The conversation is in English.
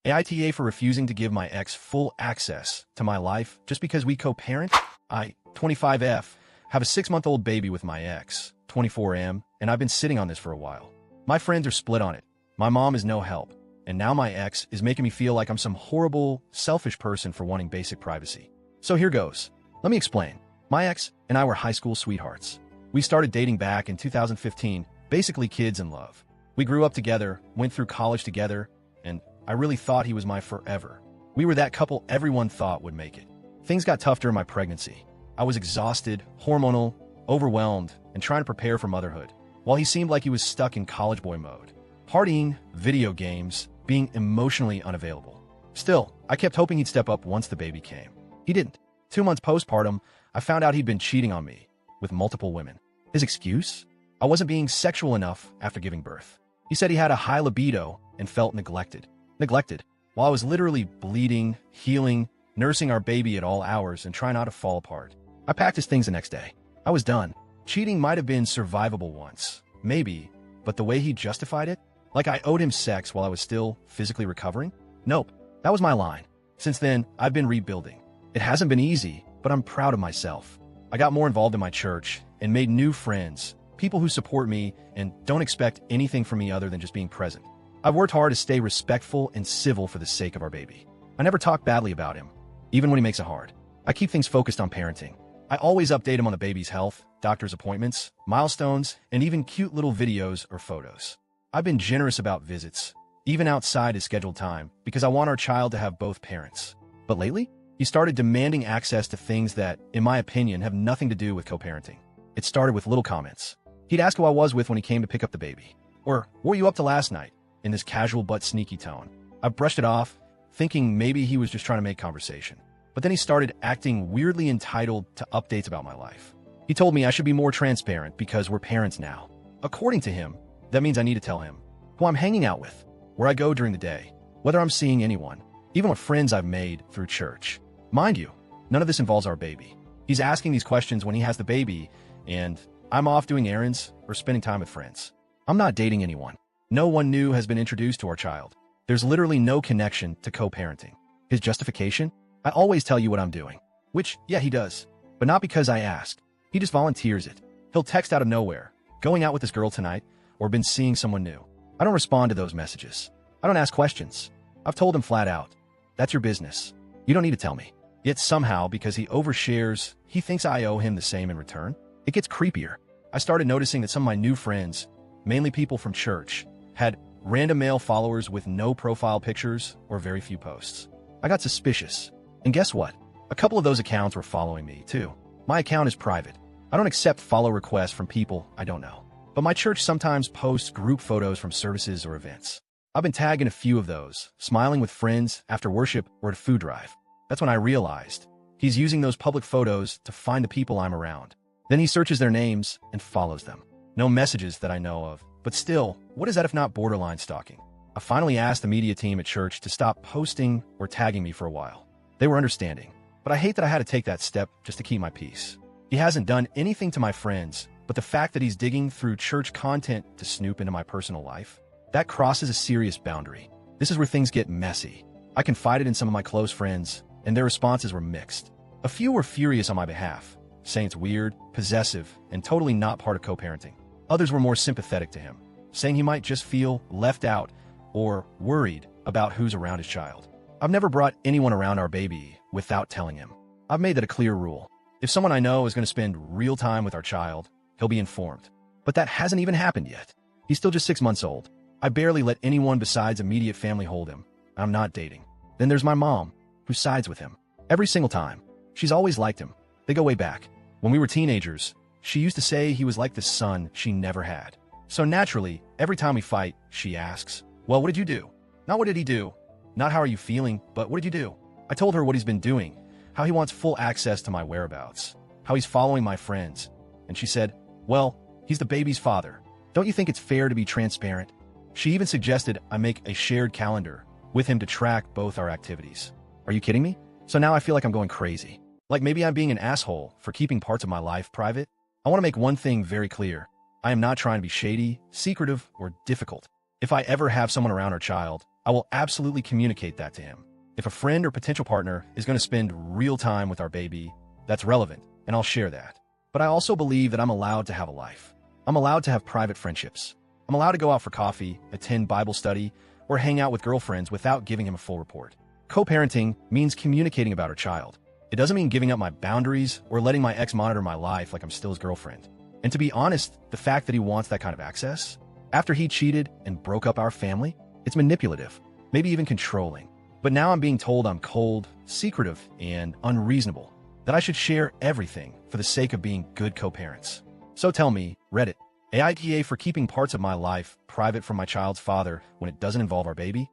AITA for refusing to give my ex full access to my life just because we co-parent? I, 25F, have a 6-month-old baby with my ex, 24M, and I've been sitting on this for a while. My friends are split on it. My mom is no help. And now my ex is making me feel like I'm some horrible, selfish person for wanting basic privacy. So here goes. Let me explain. My ex and I were high school sweethearts. We started dating back in 2015, basically kids in love. We grew up together, went through college together, and I really thought he was my forever. We were that couple everyone thought would make it. Things got tough during my pregnancy. I was exhausted, hormonal, overwhelmed, and trying to prepare for motherhood, while he seemed like he was stuck in college boy mode. Partying, video games, being emotionally unavailable. Still, I kept hoping he'd step up once the baby came. He didn't. 2 months postpartum, I found out he'd been cheating on me with multiple women. His excuse? I wasn't being sexual enough after giving birth. He said he had a high libido and felt neglected. Neglected, while I was literally bleeding, healing, nursing our baby at all hours and trying not to fall apart. I packed his things the next day. I was done. Cheating might have been survivable once, maybe, but the way he justified it? Like I owed him sex while I was still physically recovering? Nope, that was my line. Since then, I've been rebuilding. It hasn't been easy, but I'm proud of myself. I got more involved in my church and made new friends, people who support me and don't expect anything from me other than just being present. I've worked hard to stay respectful and civil for the sake of our baby. I never talk badly about him, even when he makes it hard. I keep things focused on parenting. I always update him on the baby's health, doctor's appointments, milestones, and even cute little videos or photos. I've been generous about visits, even outside his scheduled time, because I want our child to have both parents. But lately, he started demanding access to things that, in my opinion, have nothing to do with co-parenting. It started with little comments. He'd ask who I was with when he came to pick up the baby. Or, what were you up to last night? In this casual but sneaky tone. I brushed it off, thinking maybe he was just trying to make conversation. But then he started acting weirdly entitled to updates about my life. He told me I should be more transparent because we're parents now. According to him, that means I need to tell him who I'm hanging out with, where I go during the day, whether I'm seeing anyone, even what friends I've made through church. Mind you, none of this involves our baby. He's asking these questions when he has the baby, and I'm off doing errands or spending time with friends. I'm not dating anyone. No one new has been introduced to our child. There's literally no connection to co-parenting. His justification? I always tell you what I'm doing. Which, yeah, he does. But not because I ask. He just volunteers it. He'll text out of nowhere, going out with this girl tonight, or been seeing someone new. I don't respond to those messages. I don't ask questions. I've told him flat out, that's your business. You don't need to tell me. Yet somehow, because he overshares, he thinks I owe him the same in return. It gets creepier. I started noticing that some of my new friends, mainly people from church, had random male followers with no profile pictures or very few posts. I got suspicious. And guess what? A couple of those accounts were following me, too. My account is private. I don't accept follow requests from people I don't know. But my church sometimes posts group photos from services or events. I've been tagged in a few of those, smiling with friends after worship or at a food drive. That's when I realized he's using those public photos to find the people I'm around. Then he searches their names and follows them. No messages that I know of. But still, what is that if not borderline stalking? I finally asked the media team at church to stop posting or tagging me for a while. They were understanding. But I hate that I had to take that step just to keep my peace. He hasn't done anything to my friends, but the fact that he's digging through church content to snoop into my personal life, that crosses a serious boundary. This is where things get messy. I confided in some of my close friends, and their responses were mixed. A few were furious on my behalf, saying it's weird, possessive, and totally not part of co-parenting. Others were more sympathetic to him, saying he might just feel left out or worried about who's around his child. I've never brought anyone around our baby without telling him. I've made that a clear rule. If someone I know is going to spend real time with our child, he'll be informed. But that hasn't even happened yet. He's still just 6 months old. I barely let anyone besides immediate family hold him. I'm not dating. Then there's my mom, who sides with him. Every single time. She's always liked him. They go way back. When we were teenagers, she used to say he was like the son she never had. So naturally, every time we fight, she asks, well, what did you do? Not what did he do? Not how are you feeling, but what did you do? I told her what he's been doing, how he wants full access to my whereabouts, how he's following my friends. And she said, well, he's the baby's father. Don't you think it's fair to be transparent? She even suggested I make a shared calendar with him to track both our activities. Are you kidding me? So now I feel like I'm going crazy. Like maybe I'm being an asshole for keeping parts of my life private. I want to make one thing very clear. I am not trying to be shady, secretive, or difficult. If I ever have someone around our child, I I will absolutely communicate that to him. If a friend or potential partner is going to spend real time with our baby, that's relevant, and I'll share that. But I also believe that I'm allowed to have a life. I'm allowed to have private friendships. I'm allowed to go out for coffee, attend Bible study, or hang out with girlfriends without giving him a full report. Co-parenting means communicating about our child. It doesn't mean giving up my boundaries or letting my ex monitor my life like I'm still his girlfriend. And to be honest, the fact that he wants that kind of access, after he cheated and broke up our family, it's manipulative, maybe even controlling. But now I'm being told I'm cold, secretive, and unreasonable, that I should share everything for the sake of being good co-parents. So tell me, Reddit, AITA for keeping parts of my life private from my child's father when it doesn't involve our baby?